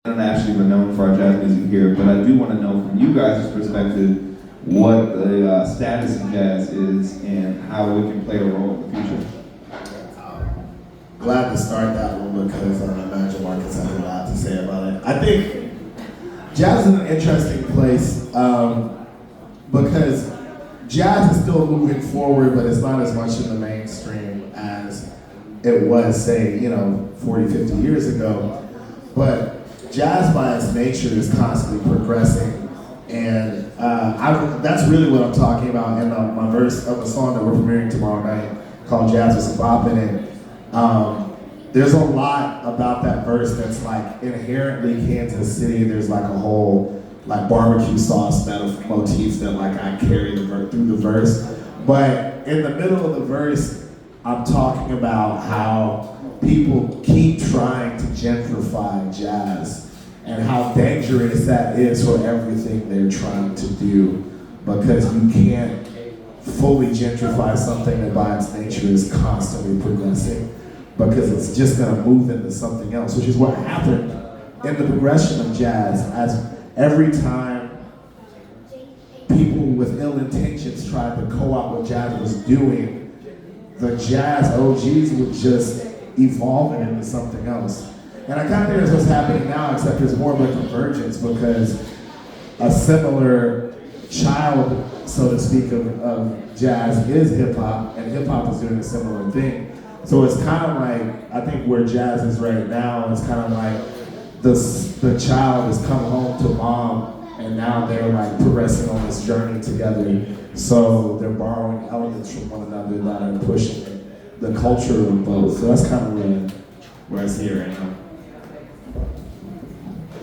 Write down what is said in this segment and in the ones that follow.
internationally renowned for our jazz music here, but I do want to know from you guys' perspective what the status of jazz is and how it can play a role in the future. Glad to start that one because I imagine Marcus has a lot to say about it. I think jazz is an interesting place because jazz is still moving forward, but it's not as much in the mainstream as it was, say, 40, 50 years ago. But jazz by its nature is constantly progressing. And that's really what I'm talking about in my verse of a song that we're premiering tomorrow night called Jazz with Some Boppin'. And there's a lot about that verse that's like inherently Kansas City. There's like a whole like barbecue sauce motif that like I carry through the verse. But in the middle of the verse, I'm talking about how people keep trying to gentrify jazz and how dangerous that is for everything they're trying to do, because you can't fully gentrify something that by its nature is constantly progressing, because it's just gonna move into something else, which is what happened in the progression of jazz. As every time people with ill intentions tried to co-opt what jazz was doing, the jazz OGs would just evolve it into something else. And I kind of think that's what's happening now, except there's more of a convergence because a similar child, so to speak, of jazz is hip hop, and hip hop is doing a similar thing. So it's kind of like, I think where jazz is right now, it's kind of like the child has come home to mom, and now they're like progressing on this journey together. So they're borrowing elements from one another that are pushing the culture of both. So that's kind of where I see it right now.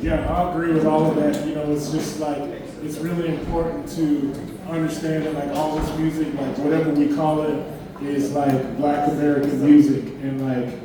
Yeah, I agree with all of that. It's just like, it's really important to understand that like all this music, like whatever we call it, is like Black American music. And like,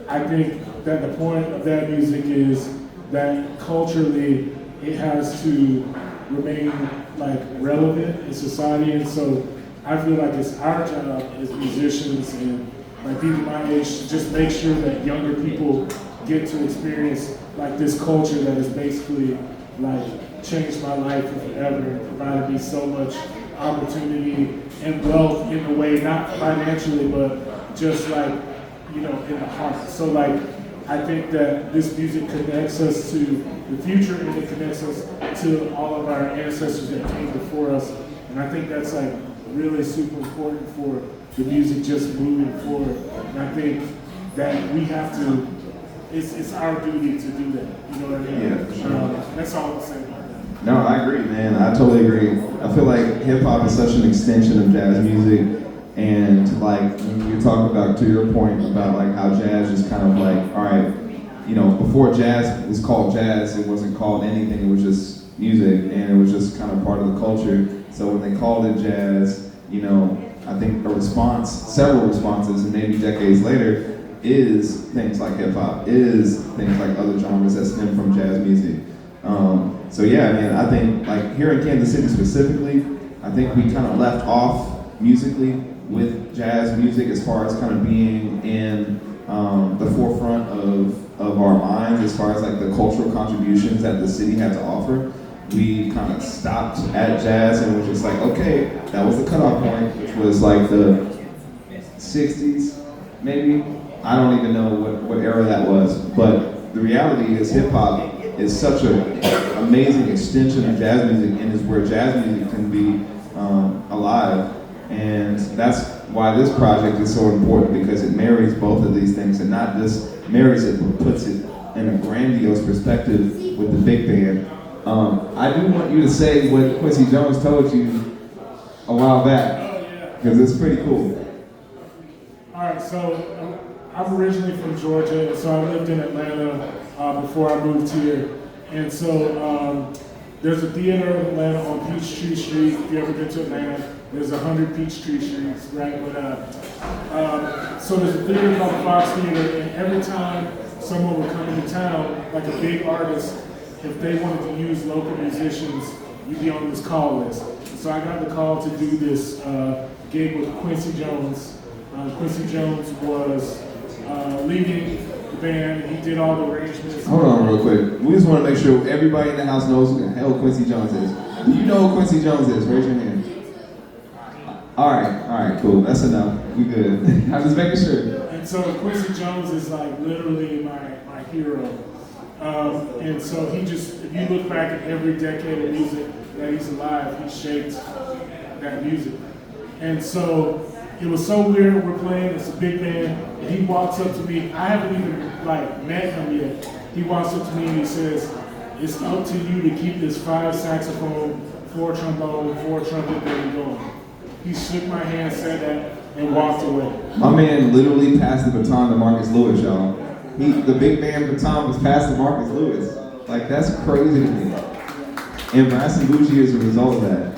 I think that the point of that music is that culturally it has to remain like relevant in society. And so I feel like it's our job as musicians and like people my age to just make sure that younger people get to experience like this culture that has basically like changed my life forever and provided me so much opportunity and wealth in a way, not financially, but just like, in the heart. So like, I think that this music connects us to the future, and it connects us to all of our ancestors that came before us. And I think that's like really super important for the music just moving forward. And I think that we have to, it's our duty to do that. You know what I mean? Yeah, for sure. That's all I'm saying about that. No, I agree, man. I totally agree. I feel like hip hop is such an extension of jazz music, and like when you talk about, to your point about like how jazz is kind of like, all right, before jazz was called jazz, it wasn't called anything. It was just music, and it was just kind of part of the culture. So when they called it jazz, I think several responses, and maybe decades later, is things like hip hop, is things like other genres that stem from jazz music. So yeah, man, I think like here in Kansas City specifically, I think we kind of left off musically with jazz music as far as kind of being in the forefront of our minds as far as like the cultural contributions that the city had to offer. We kind of stopped at jazz and was just like, okay, that was the cutoff point, which was like the 60s, maybe. I don't even know what era that was, but the reality is hip hop is such an amazing extension of jazz music, and is where jazz music can be alive. And that's why this project is so important, because it marries both of these things, and not just marries it, but puts it in a grandiose perspective with the big band. I do want you to say what Quincy Jones told you a while back, because it's pretty cool. All right, so I'm originally from Georgia, so I lived in Atlanta before I moved here. And so there's a theater in Atlanta on Peachtree Street. If you ever been to Atlanta, there's 100 Peachtree Streets, right? But so there's a theater called the Fox Theater, and every time someone would come into town, like a big artist, if they wanted to use local musicians, you'd be on this call list. So I got the call to do this gig with Quincy Jones. Quincy Jones was leading band. He did all the arrangements. Hold on real quick. We just want to make sure everybody in the house knows who the hell Quincy Jones is. Do you know who Quincy Jones is? Raise your hand. All right, cool. That's enough. We good. I'm just making sure. And so Quincy Jones is like literally my hero. And so he just, if you look back at every decade of music that he's alive, he shaped that music. And so it was so weird. We're playing, it's a big band, and he walks up to me. I haven't even like met him yet. He walks up to me and he says, "It's up to you to keep this 5 saxophone, 4 trombone, 4 trumpet thing going." He shook my hand, said that, and walked away. My man literally passed the baton to Marcus Lewis, y'all. The big man baton was passed to Marcus Lewis. Like, that's crazy to me. And Brass and Boujee is a result of that.